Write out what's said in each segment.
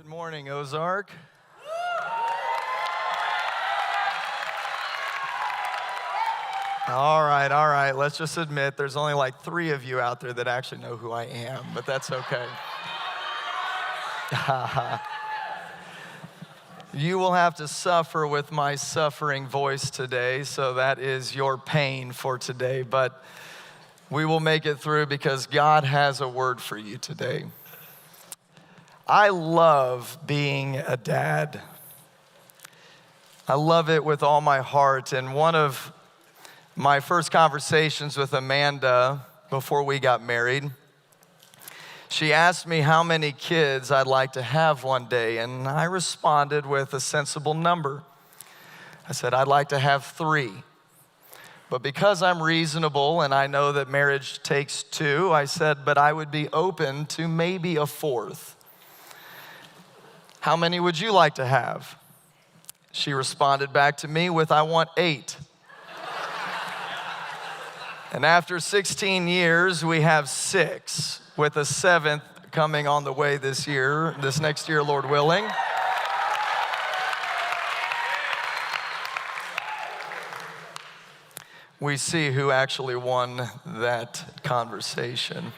Good morning, Ozark. All right. Let's just admit there's only like 3 of you out there that actually know who I am, but that's okay. You will have to suffer with my suffering voice today, so that is your pain for today, but we will make it through because God has a word for you today. I love being a dad. I love it with all my heart, and one of my first conversations with Amanda before we got married, she asked me how many kids I'd like to have one day, and I responded with a sensible number. I said, I'd like to have 3. But because I'm reasonable and I know that marriage takes 2, I said, but I would be open to maybe a 4th. How many would you like to have? She responded back to me with, I want 8. And after 16 years, we have 6, with a 7th coming on the way this next year, Lord willing. We see who actually won that conversation.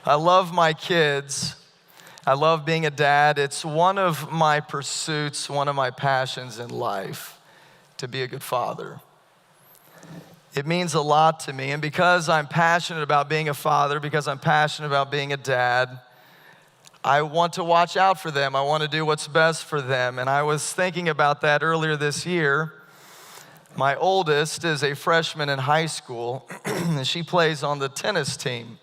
I love my kids. I love being a dad. It's one of my pursuits, one of my passions in life, to be a good father. It means a lot to me, and because I'm passionate about being a father, because I'm passionate about being a dad, I want to watch out for them. I want to do what's best for them, and I was thinking about that earlier this year. My oldest is a freshman in high school, and she plays on the tennis team.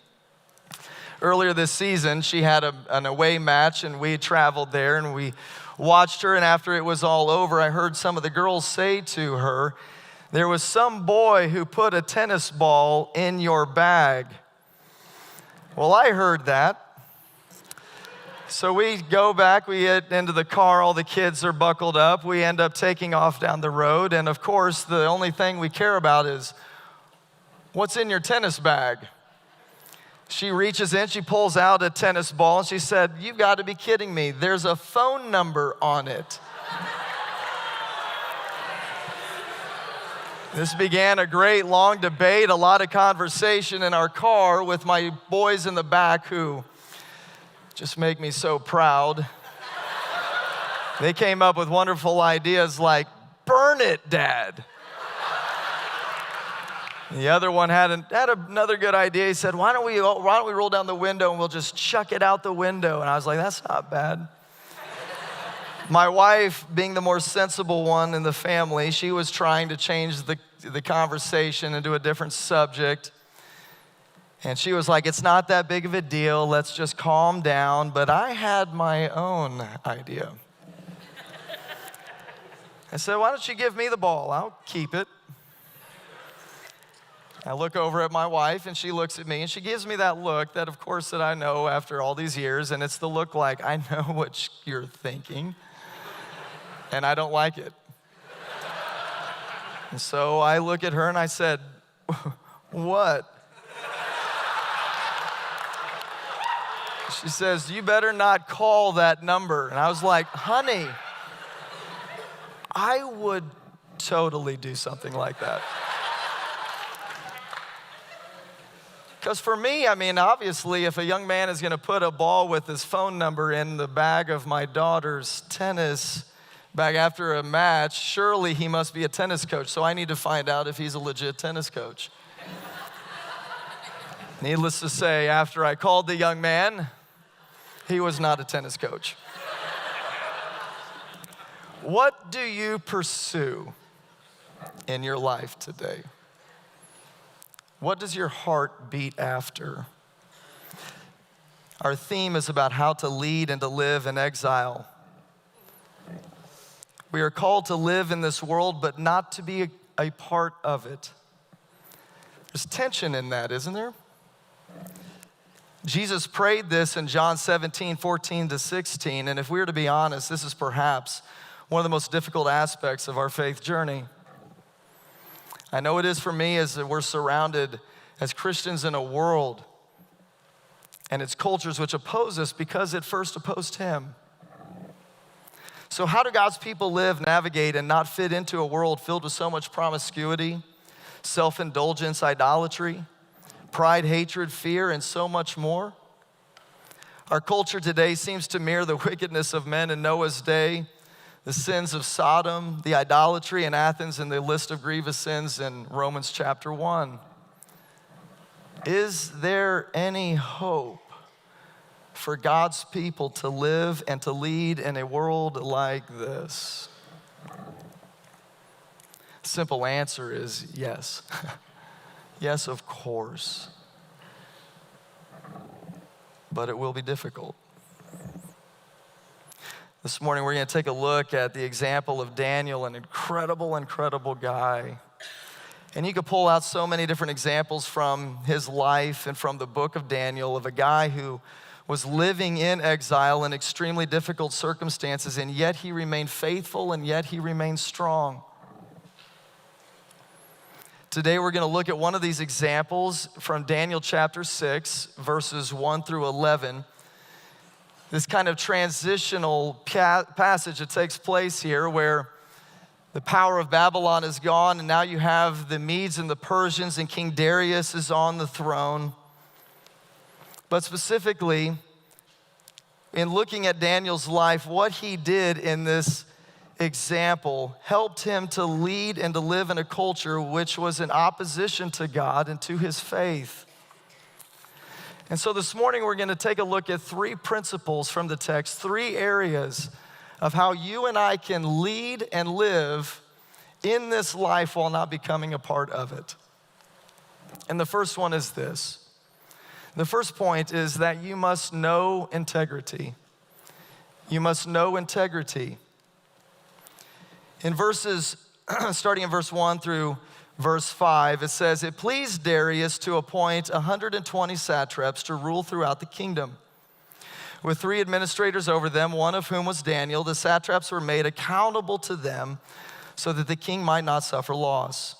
Earlier this season, she had an away match, and we traveled there, and we watched her, and after it was all over, I heard some of the girls say to her, there was some boy who put a tennis ball in your bag. Well, I heard that. So we go back, we get into the car, all the kids are buckled up, we end up taking off down the road, and of course, the only thing we care about is, what's in your tennis bag? She reaches in, she pulls out a tennis ball, and she said, you've got to be kidding me, there's a phone number on it. This began a great long debate, a lot of conversation in our car with my boys in the back who just make me so proud. They came up with wonderful ideas like, burn it, Dad. The other one had another good idea. He said, why don't we roll down the window and we'll just chuck it out the window? And I was like, that's not bad. My wife, being the more sensible one in the family, she was trying to change the conversation into a different subject. And she was like, it's not that big of a deal. Let's just calm down. But I had my own idea. I said, why don't you give me the ball? I'll keep it. I look over at my wife, and she looks at me, and she gives me that look that, of course, that I know after all these years, and it's the look like, I know what you're thinking, and I don't like it. And so I look at her, and I said, what? She says, you better not call that number. And I was like, honey, I would totally do something like that. Because for me, I mean, obviously, if a young man is going to put a ball with his phone number in the bag of my daughter's tennis bag after a match, surely he must be a tennis coach. So I need to find out if he's a legit tennis coach. Needless to say, after I called the young man, he was not a tennis coach. What do you pursue in your life today? What does your heart beat after? Our theme is about how to lead and to live in exile. We are called to live in this world, but not to be a part of it. There's tension in that, isn't there? Jesus prayed this in John 17:14-16, and if we were to be honest, this is perhaps one of the most difficult aspects of our faith journey. I know it is for me, as we're surrounded as Christians in a world and its cultures which oppose us because it first opposed him. So how do God's people live, navigate, and not fit into a world filled with so much promiscuity, self-indulgence, idolatry, pride, hatred, fear, and so much more? Our culture today seems to mirror the wickedness of men in Noah's day, the sins of Sodom, the idolatry in Athens, and the list of grievous sins in Romans chapter 1. Is there any hope for God's people to live and to lead in a world like this? Simple answer is yes. Yes, of course. But it will be difficult. This morning we're going to take a look at the example of Daniel, an incredible, incredible guy. And you could pull out so many different examples from his life and from the book of Daniel of a guy who was living in exile in extremely difficult circumstances, and yet he remained faithful, and yet he remained strong. Today we're going to look at one of these examples from Daniel chapter 6, verses 1 through 11. This kind of transitional passage that takes place here where the power of Babylon is gone, and now you have the Medes and the Persians, and King Darius is on the throne. But specifically, in looking at Daniel's life, what he did in this example helped him to lead and to live in a culture which was in opposition to God and to his faith. And so this morning we're going to take a look at three principles from the text, three areas of how you and I can lead and live in this life while not becoming a part of it. And the first one is this. The first point is that you must know integrity. You must know integrity. In verses, starting in verse 1 through verse 5, it says, "It pleased Darius to appoint 120 satraps to rule throughout the kingdom, with 3 administrators over them, one of whom was Daniel. The satraps were made accountable to them so that the king might not suffer loss.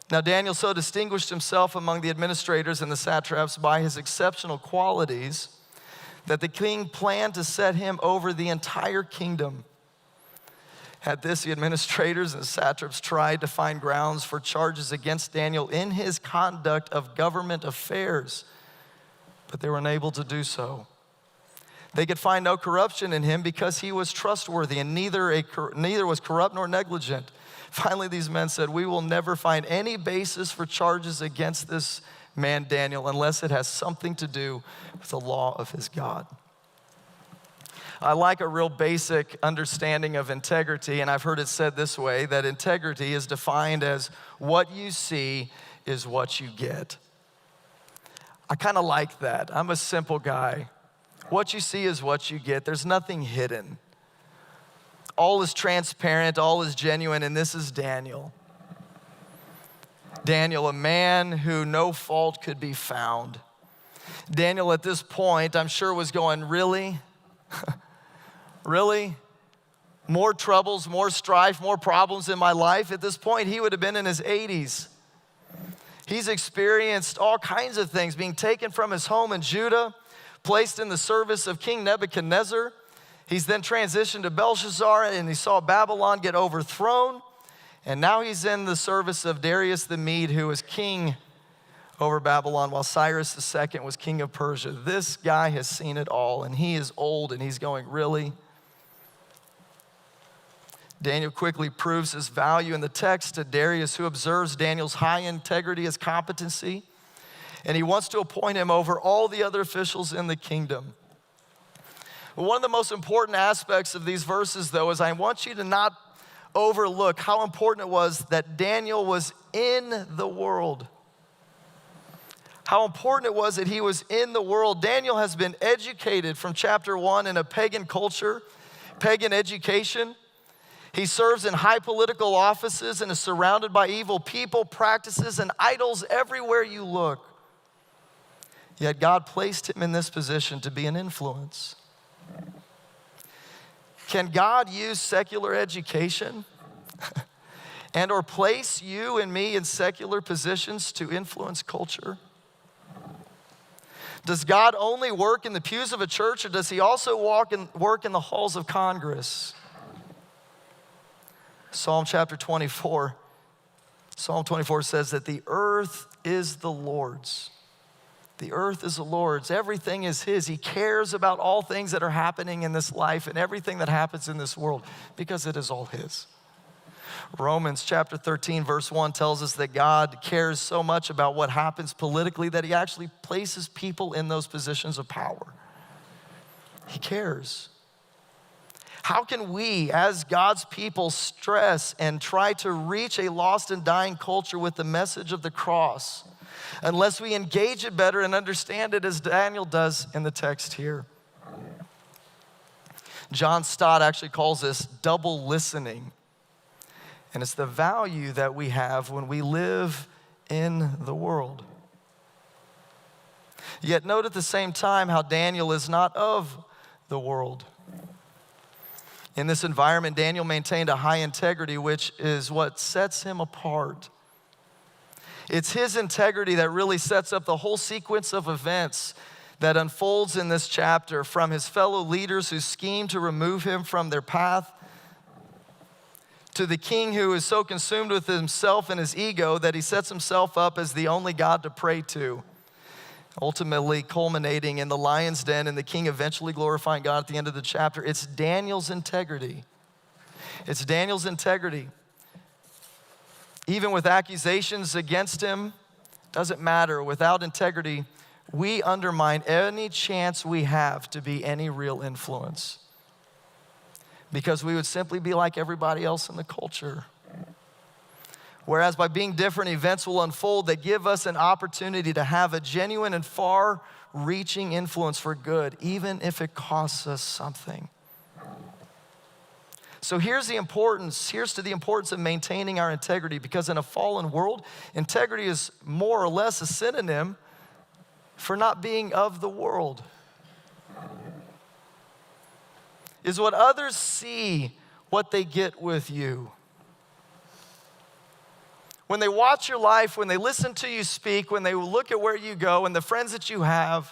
Now Daniel so distinguished himself among the administrators and the satraps by his exceptional qualities that the king planned to set him over the entire kingdom. At this, the administrators and the satraps tried to find grounds for charges against Daniel in his conduct of government affairs, but they were unable to do so. They could find no corruption in him because he was trustworthy and neither was corrupt nor negligent. Finally, these men said, 'We will never find any basis for charges against this man Daniel unless it has something to do with the law of his God.'" I like a real basic understanding of integrity, and I've heard it said this way, that integrity is defined as what you see is what you get. I kind of like that. I'm a simple guy. What you see is what you get. There's nothing hidden. All is transparent, all is genuine, and this is Daniel. Daniel, a man who no fault could be found. Daniel at this point, I'm sure was going, really? Really? More troubles, more strife, more problems in my life? At this point, he would have been in his 80s. He's experienced all kinds of things, being taken from his home in Judah, placed in the service of King Nebuchadnezzar. He's then transitioned to Belshazzar, and he saw Babylon get overthrown. And now he's in the service of Darius the Mede, who was king over Babylon, while Cyrus II was king of Persia. This guy has seen it all, and he is old, and he's going, really? Daniel quickly proves his value in the text to Darius, who observes Daniel's high integrity as competency, and he wants to appoint him over all the other officials in the kingdom. One of the most important aspects of these verses, though, is I want you to not overlook how important it was that Daniel was in the world. How important it was that he was in the world. Daniel has been educated from chapter 1 in a pagan culture, pagan education. He serves in high political offices and is surrounded by evil people, practices, and idols everywhere you look. Yet God placed him in this position to be an influence. Can God use secular education and or place you and me in secular positions to influence culture? Does God only work in the pews of a church, or does he also work in the halls of Congress? Psalm chapter 24. Psalm 24 says that the earth is the Lord's. The earth is the Lord's. Everything is His. He cares about all things that are happening in this life and everything that happens in this world because it is all His. Romans chapter 13 verse 1 tells us that God cares so much about what happens politically that He actually places people in those positions of power. He cares. How can we, as God's people, stress and try to reach a lost and dying culture with the message of the cross unless we engage it better and understand it as Daniel does in the text here? John Stott actually calls this double listening. And it's the value that we have when we live in the world. Yet note at the same time how Daniel is not of the world. In this environment, Daniel maintained a high integrity, which is what sets him apart. It's his integrity that really sets up the whole sequence of events that unfolds in this chapter, from his fellow leaders who scheme to remove him from their path, to the king who is so consumed with himself and his ego that he sets himself up as the only God to pray to, ultimately culminating in the lion's den and the king eventually glorifying God at the end of the chapter. It's Daniel's integrity. It's Daniel's integrity. Even with accusations against him, doesn't matter. Without integrity, we undermine any chance we have to be any real influence, because we would simply be like everybody else in the culture. Whereas by being different, events will unfold that give us an opportunity to have a genuine and far-reaching influence for good, even if it costs us something. So here's to the importance of maintaining our integrity, because in a fallen world, integrity is more or less a synonym for not being of the world. Is what others see what they get with you. When they watch your life, when they listen to you speak, when they look at where you go and the friends that you have,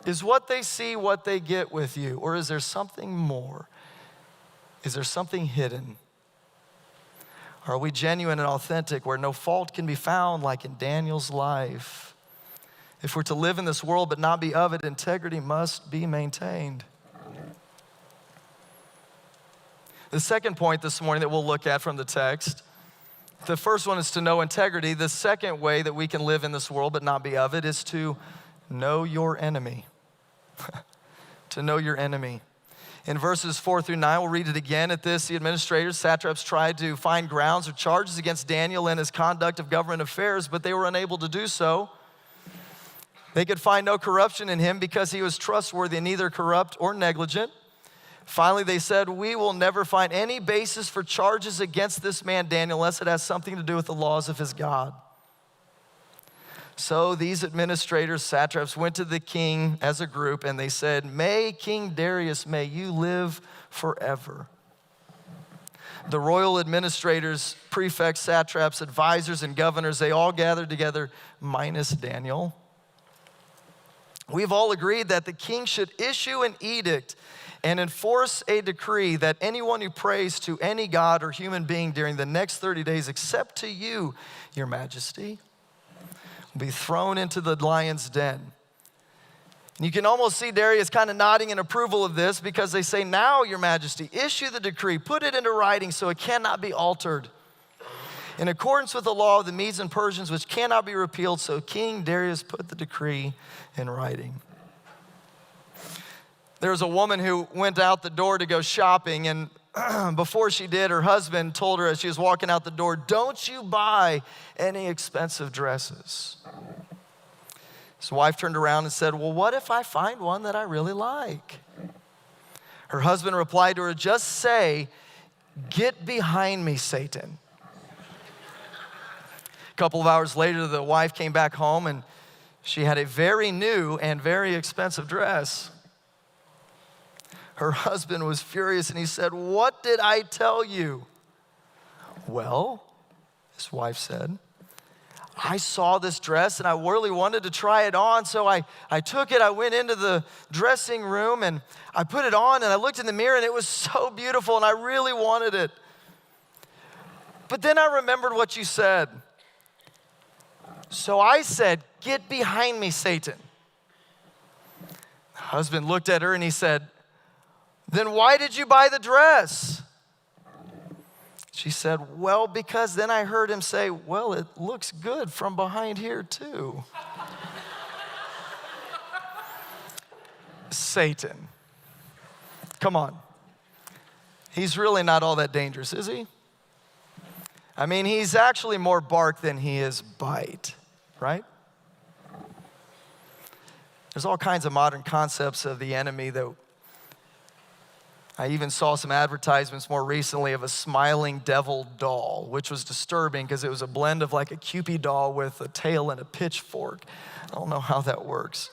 is what they see what they get with you? Or is there something more? Is there something hidden? Are we genuine and authentic where no fault can be found, like in Daniel's life? If we're to live in this world but not be of it, integrity must be maintained. The second point this morning that we'll look at from the text, the first one is to know integrity. The second way that we can live in this world but not be of it is to know your enemy. To know your enemy. In verses 4 through 9, we'll read it again. At this, the administrators, satraps, tried to find grounds or charges against Daniel and his conduct of government affairs, but they were unable to do so. They could find no corruption in him because he was trustworthy, neither corrupt or negligent. Finally, they said, we will never find any basis for charges against this man Daniel unless it has something to do with the laws of his God. So these administrators, satraps, went to the king as a group, and they said, may King Darius, may you live forever. The royal administrators, prefects, satraps, advisors, and governors, they all gathered together, minus Daniel. We've all agreed that the king should issue an edict and enforce a decree that anyone who prays to any god or human being during the next 30 days, except to you, your majesty, will be thrown into the lion's den. And you can almost see Darius kind of nodding in approval of this, because they say, now, your majesty, issue the decree, put it into writing so it cannot be altered, in accordance with the law of the Medes and Persians, which cannot be repealed. So King Darius put the decree in writing. There was a woman who went out the door to go shopping, and before she did, her husband told her as she was walking out the door, don't you buy any expensive dresses. His wife turned around and said, well, what if I find one that I really like? Her husband replied to her, just say, get behind me, Satan. A couple of hours later, the wife came back home, and she had a very new and very expensive dress. Her husband was furious, and he said, what did I tell you? Well, his wife said, I saw this dress, and I really wanted to try it on, so I took it, I went into the dressing room, and I put it on, and I looked in the mirror, and it was so beautiful, and I really wanted it. But then I remembered what you said. So I said, get behind me, Satan. The husband looked at her and he said, then why did you buy the dress? She said, well, because then I heard him say, well, it looks good from behind here too. Satan. Come on. He's really not all that dangerous, is he? I mean, he's actually more bark than he is bite, right? There's all kinds of modern concepts of the enemy that I even saw some advertisements more recently of a smiling devil doll, which was disturbing because it was a blend of like a Cupid doll with a tail and a pitchfork. I don't know how that works.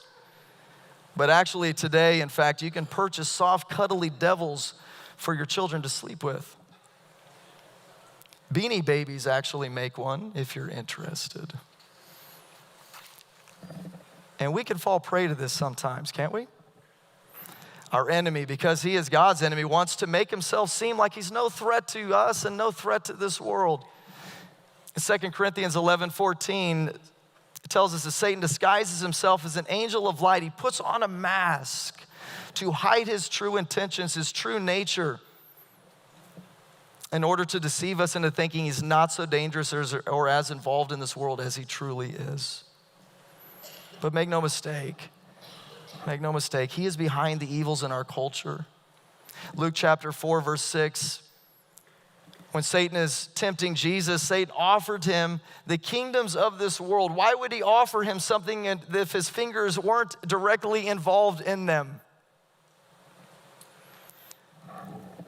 But actually today, in fact, you can purchase soft, cuddly devils for your children to sleep with. Beanie Babies actually make one if you're interested. And we can fall prey to this sometimes, can't we? Our enemy, because he is God's enemy, wants to make himself seem like he's no threat to us and no threat to this world. In 2 Corinthians 11:14, it tells us that Satan disguises himself as an angel of light. He puts on a mask to hide his true intentions, his true nature, in order to deceive us into thinking he's not so dangerous or as involved in this world as he truly is. But make no mistake, he is behind the evils in our culture. Luke chapter 4, verse 6, when Satan is tempting Jesus, Satan offered him the kingdoms of this world. Why would he offer him something if his fingers weren't directly involved in them?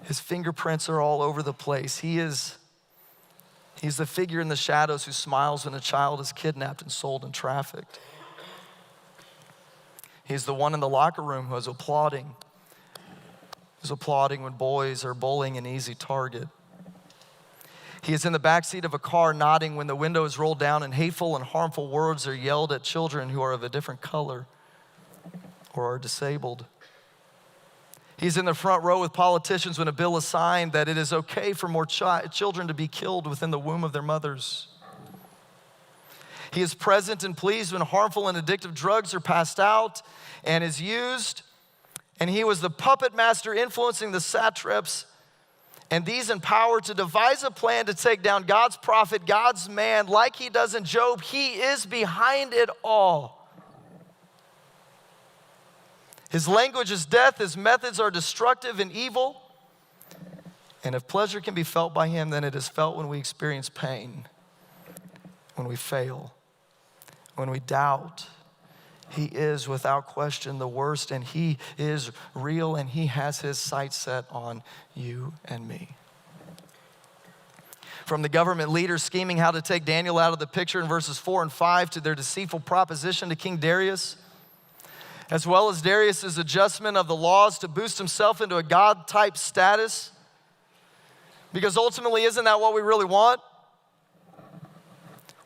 His fingerprints are all over the place. He's the figure in the shadows who smiles when a child is kidnapped and sold and trafficked. He's the one in the locker room who's applauding when boys are bullying an easy target. He is in the backseat of a car nodding when the window is rolled down and hateful and harmful words are yelled at children who are of a different color or are disabled. He's in the front row with politicians when a bill is signed that it is okay for more children to be killed within the womb of their mothers. He is present and pleased when harmful and addictive drugs are passed out and is used. And he was the puppet master influencing the satraps and these in power to devise a plan to take down God's prophet, God's man, like he does in Job. He is behind it all. His language is death. His methods are destructive and evil. And if pleasure can be felt by him, then it is felt when we experience pain, when we fail, when we doubt. He is without question the worst, and he is real, and he has his sights set on you and me. From the government leaders scheming how to take Daniel out of the picture in verses 4 and 5 to their deceitful proposition to King Darius, as well as Darius's adjustment of the laws to boost himself into a God-type status. Because ultimately, isn't that what we really want?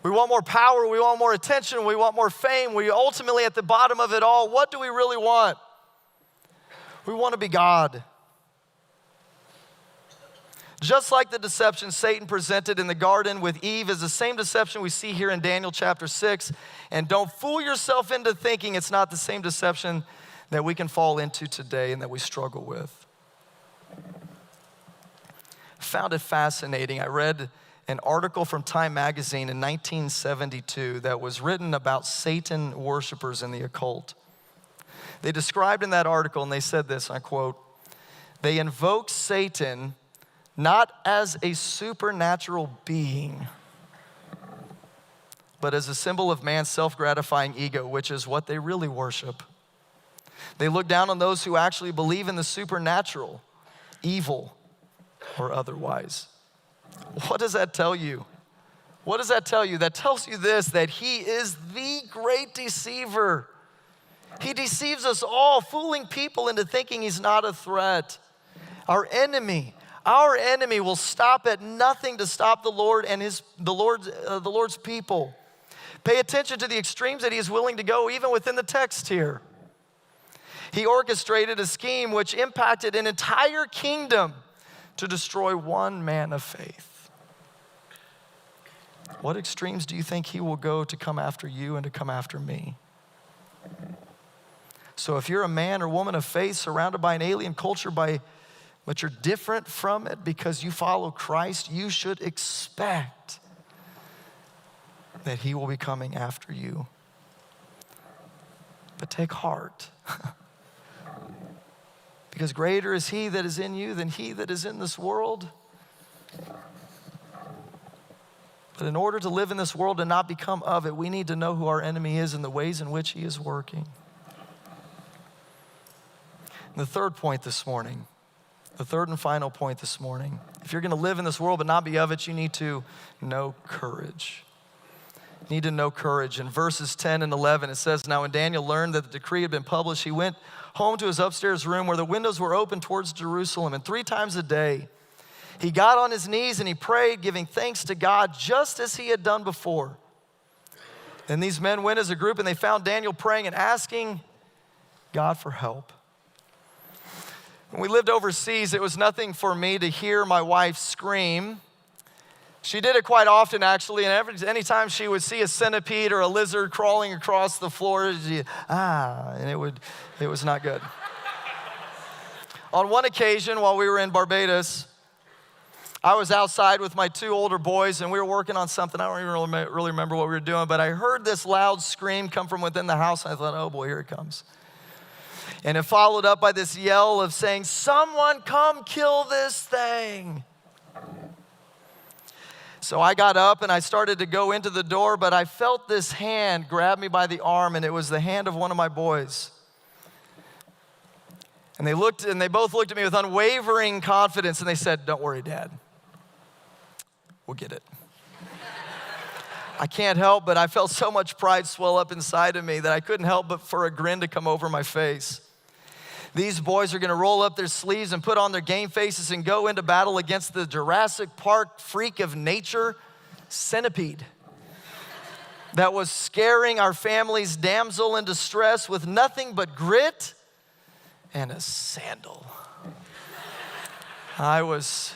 We want more power, we want more attention, we want more fame. We ultimately, at the bottom of it all, what do we really want? We want to be God. Just like the deception Satan presented in the garden with Eve is the same deception we see here in Daniel chapter 6. And don't fool yourself into thinking it's not the same deception that we can fall into today and that we struggle with. I found it fascinating. I read an article from Time magazine in 1972 that was written about Satan worshipers in the occult. They described in that article, and they said this, I quote, "They invoke Satan not as a supernatural being, but as a symbol of man's self-gratifying ego, which is what they really worship. They look down on those who actually believe in the supernatural, evil or otherwise." What does that tell you? What does that tell you? That tells you this, that he is the great deceiver. He deceives us all, fooling people into thinking he's not a threat. Our enemy will stop at nothing to stop the Lord and the Lord's people. Pay attention to the extremes that he is willing to go, even within the text here. He orchestrated a scheme which impacted an entire kingdom to destroy one man of faith. What extremes do you think he will go to come after you and to come after me? So if you're a man or woman of faith surrounded by an alien culture, but you're different from it because you follow Christ, you should expect that he will be coming after you. But take heart. Because greater is he that is in you than he that is in this world. But in order to live in this world and not become of it, we need to know who our enemy is and the ways in which he is working. And the third point this morning, the third and final point this morning, if you're going to live in this world but not be of it, you need to know courage. You need to know courage. In verses 10 and 11, it says, "Now when Daniel learned that the decree had been published, he went home to his upstairs room where the windows were open towards Jerusalem. And 3 times a day, he got on his knees and he prayed, giving thanks to God just as he had done before. Then these men went as a group and they found Daniel praying and asking God for help." When we lived overseas, it was nothing for me to hear my wife scream. She did it quite often, actually, and anytime she would see a centipede or a lizard crawling across the floor, and it was not good. On one occasion, while we were in Barbados, I was outside with my 2 older boys, and we were working on something. I don't even really remember what we were doing, but I heard this loud scream come from within the house, and I thought, oh boy, here it comes. And it followed up by this yell of saying, "Someone come kill this thing." So I got up and I started to go into the door, but I felt this hand grab me by the arm, and it was the hand of one of my boys. And they both looked at me with unwavering confidence, and they said, "Don't worry, Dad. We'll get it." I can't help, but I felt so much pride swell up inside of me that I couldn't help but for a grin to come over my face. These boys are going to roll up their sleeves and put on their game faces and go into battle against the Jurassic Park freak of nature, centipede, that was scaring our family's damsel in distress with nothing but grit and a sandal. I was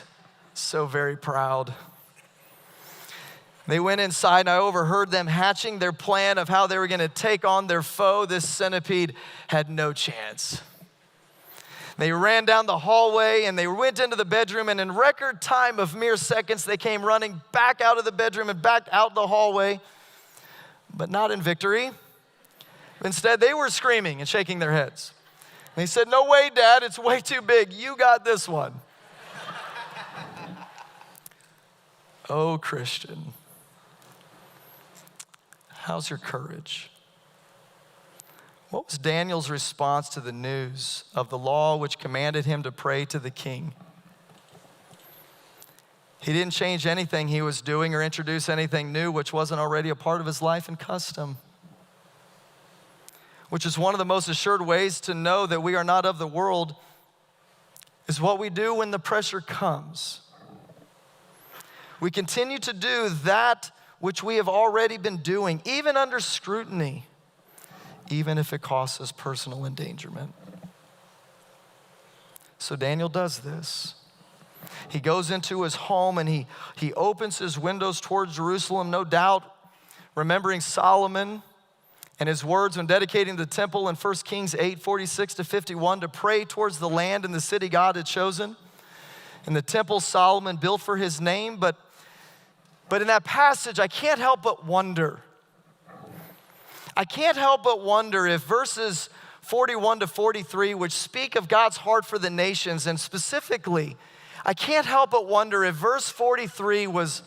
so very proud. They went inside and I overheard them hatching their plan of how they were going to take on their foe. This centipede had no chance. They ran down the hallway and they went into the bedroom, and in record time of mere seconds, they came running back out of the bedroom and back out the hallway, but not in victory. Instead, they were screaming and shaking their heads. They said, "No way, Dad, it's way too big. You got this one." Oh, Christian, how's your courage? What was Daniel's response to the news of the law which commanded him to pray to the king? He didn't change anything he was doing or introduce anything new which wasn't already a part of his life and custom, which is one of the most assured ways to know that we are not of the world, is what we do when the pressure comes. We continue to do that which we have already been doing, even under scrutiny, even if it costs us personal endangerment. So Daniel does this. He goes into his home and he opens his windows towards Jerusalem, no doubt remembering Solomon and his words when dedicating the temple in 1 Kings 8:46-51 to pray towards the land and the city God had chosen. And the temple Solomon built for his name, but in that passage, I can't help but wonder. I can't help but wonder if verses 41-43, which speak of God's heart for the nations, and specifically, I can't help but wonder if verse 43 was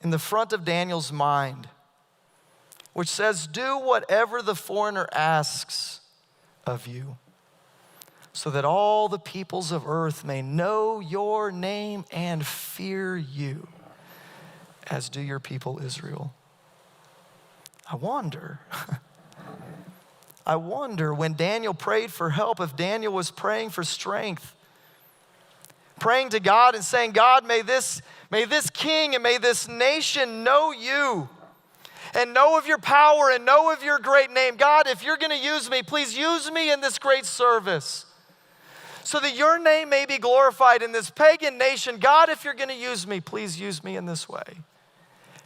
in the front of Daniel's mind, which says, "Do whatever the foreigner asks of you, so that all the peoples of earth may know your name and fear you, as do your people Israel." I wonder when Daniel prayed for help, if Daniel was praying for strength, praying to God and saying, "God, may this king and may this nation know you and know of your power and know of your great name. God, if you're going to use me, please use me in this great service so that your name may be glorified in this pagan nation. God, if you're going to use me, please use me in this way."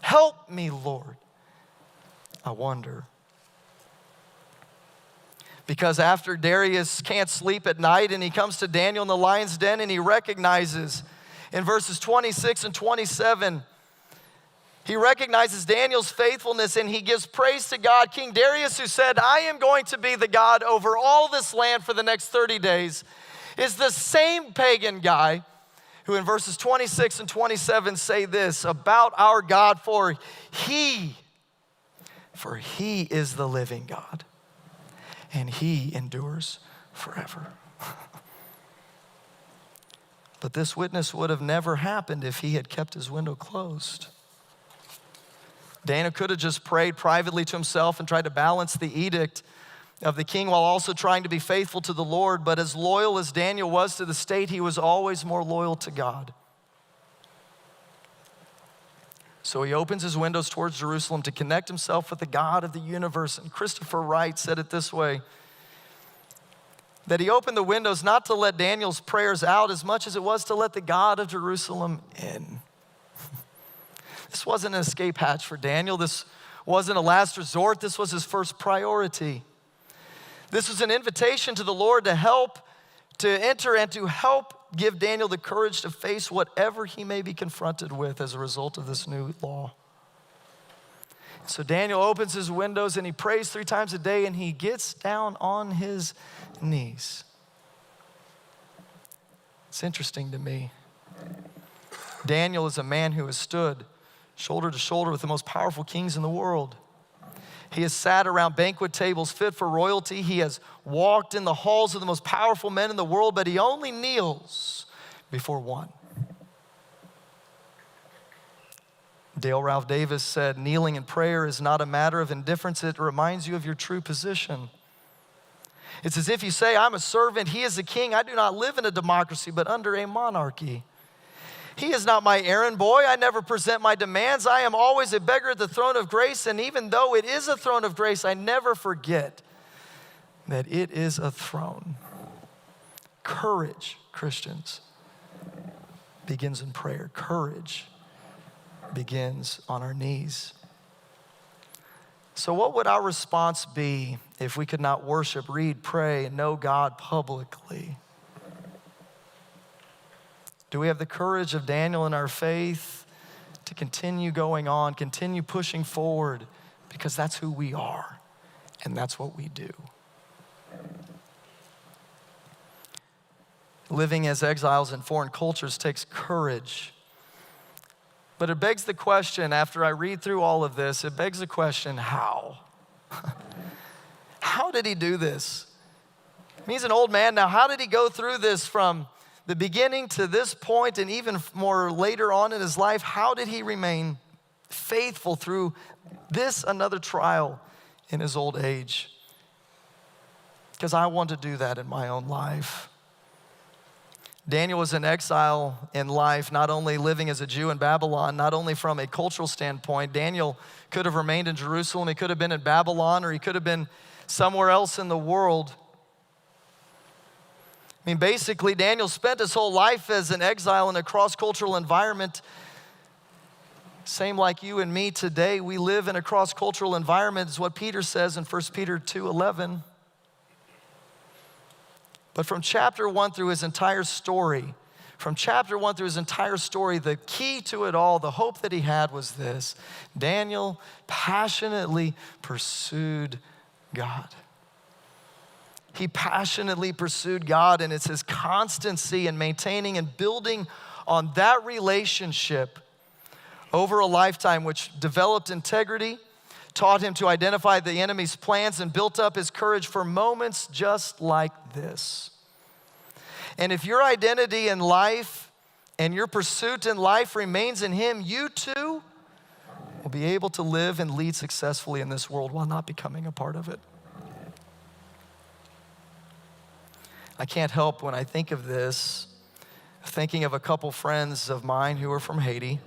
Help me, Lord. I wonder. Because after Darius can't sleep at night and he comes to Daniel in the lion's den and he recognizes in verses 26 and 27, he recognizes Daniel's faithfulness and he gives praise to God. King Darius, who said, I am going to be the God over all this land for the next 30 days, is the same pagan guy who in verses 26 and 27 say this about our God, for he is the living God, and he endures forever. But this witness would have never happened if he had kept his window closed. Daniel could have just prayed privately to himself and tried to balance the edict of the king while also trying to be faithful to the Lord. But as loyal as Daniel was to the state, he was always more loyal to God. So he opens his windows towards Jerusalem to connect himself with the God of the universe. And Christopher Wright said it this way, that he opened the windows not to let Daniel's prayers out as much as it was to let the God of Jerusalem in. This wasn't an escape hatch for Daniel. This wasn't a last resort. This was his first priority. This was an invitation to the Lord to enter and to help give Daniel the courage to face whatever he may be confronted with as a result of this new law. So Daniel opens his windows and he prays 3 times a day and he gets down on his knees. It's interesting to me. Daniel is a man who has stood shoulder to shoulder with the most powerful kings in the world. He has sat around banquet tables fit for royalty. He has walked in the halls of the most powerful men in the world, but he only kneels before one. Dale Ralph Davis said, kneeling in prayer is not a matter of indifference. It reminds you of your true position. It's as if you say, I'm a servant, he is a king. I do not live in a democracy, but under a monarchy. He is not my errand boy. I never present my demands. I am always a beggar at the throne of grace. And even though it is a throne of grace, I never forget that it is a throne. Courage, Christians, begins in prayer. Courage begins on our knees. So what would our response be if we could not worship, read, pray, and know God publicly? Do we have the courage of Daniel in our faith to continue going on, continue pushing forward, because that's who we are and that's what we do? Living as exiles in foreign cultures takes courage. But it begs the question, after I read through all of this, it begs the question, how? How did he do this? He's an old man now. How did he go through this from the beginning to this point and even more later on in his life? How did he remain faithful through this, another trial in his old age? Because I want to do that in my own life. Daniel was in exile in life, not only living as a Jew in Babylon, not only from a cultural standpoint. Daniel could have remained in Jerusalem. He could have been in Babylon, or he could have been somewhere else in the world. I mean, basically, Daniel spent his whole life as an exile in a cross-cultural environment. Same like you and me today, we live in a cross-cultural environment, is what Peter says in 1 Peter 2:11. But from chapter 1 through his entire story, the key to it all, the hope that he had was this: Daniel passionately pursued God. He passionately pursued God, and it's his constancy in maintaining and building on that relationship over a lifetime which developed integrity, taught him to identify the enemy's plans, and built up his courage for moments just like this. And if your identity in life and your pursuit in life remains in him, you too will be able to live and lead successfully in this world while not becoming a part of it. I can't help when I think of this, thinking of a couple friends of mine who are from Haiti.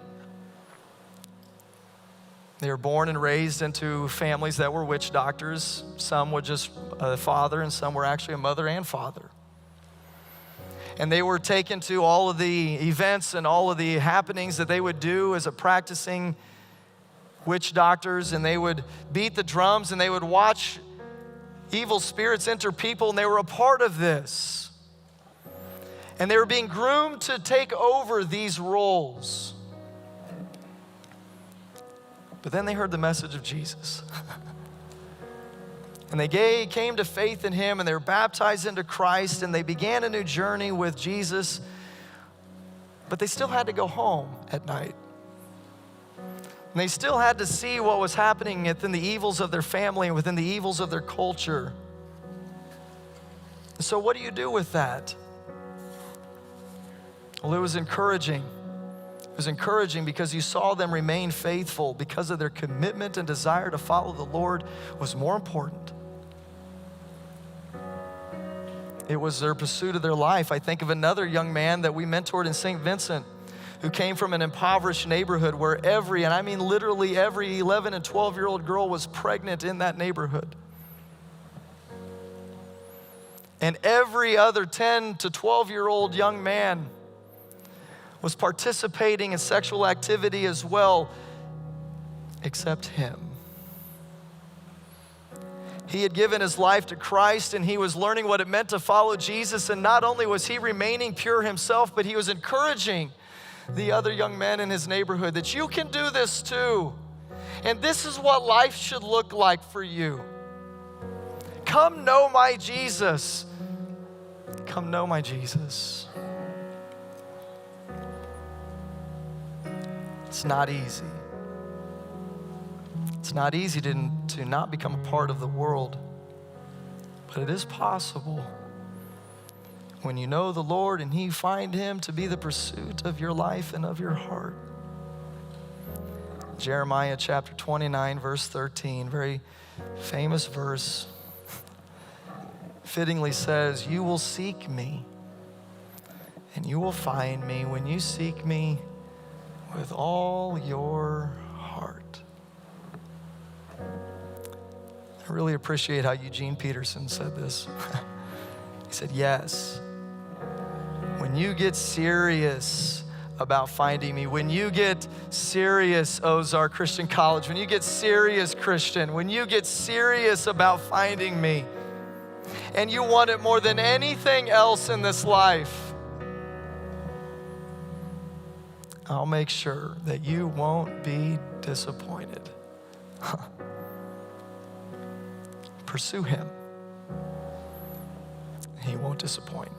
They were born and raised into families that were witch doctors. Some were just a father, and some were actually a mother and father. And they were taken to all of the events and all of the happenings that they would do as a practicing witch doctors, and they would beat the drums, and they would watch evil spirits enter people, and they were a part of this. And they were being groomed to take over these roles. But then they heard the message of Jesus. And they came to faith in him, and they were baptized into Christ, and they began a new journey with Jesus. But they still had to go home at night. And they still had to see what was happening within the evils of their family and within the evils of their culture. So what do you do with that? Well, it was encouraging. It was encouraging because you saw them remain faithful because of their commitment and desire to follow the Lord was more important. It was their pursuit of their life. I think of another young man that we mentored in St. Vincent who came from an impoverished neighborhood where every, and I mean literally every 11 and 12-year-old girl was pregnant in that neighborhood. And every other 10 to 12-year-old young man was participating in sexual activity as well, except him. He had given his life to Christ, and he was learning what it meant to follow Jesus. And not only was he remaining pure himself, but he was encouraging the other young men in his neighborhood that you can do this too. And this is what life should look like for you. Come know my Jesus. Come know my Jesus. It's not easy. It's not easy to not become a part of the world, but it is possible when you know the Lord and you find him to be the pursuit of your life and of your heart. Jeremiah chapter 29, verse 13, very famous verse, fittingly says, "You will seek me, and you will find me when you seek me with all your heart." I really appreciate how Eugene Peterson said this. He said, yes, when you get serious about finding me, when you get serious, Ozark Christian College, when you get serious, Christian, when you get serious about finding me, and you want it more than anything else in this life, I'll make sure that you won't be disappointed. Pursue him. He won't disappoint.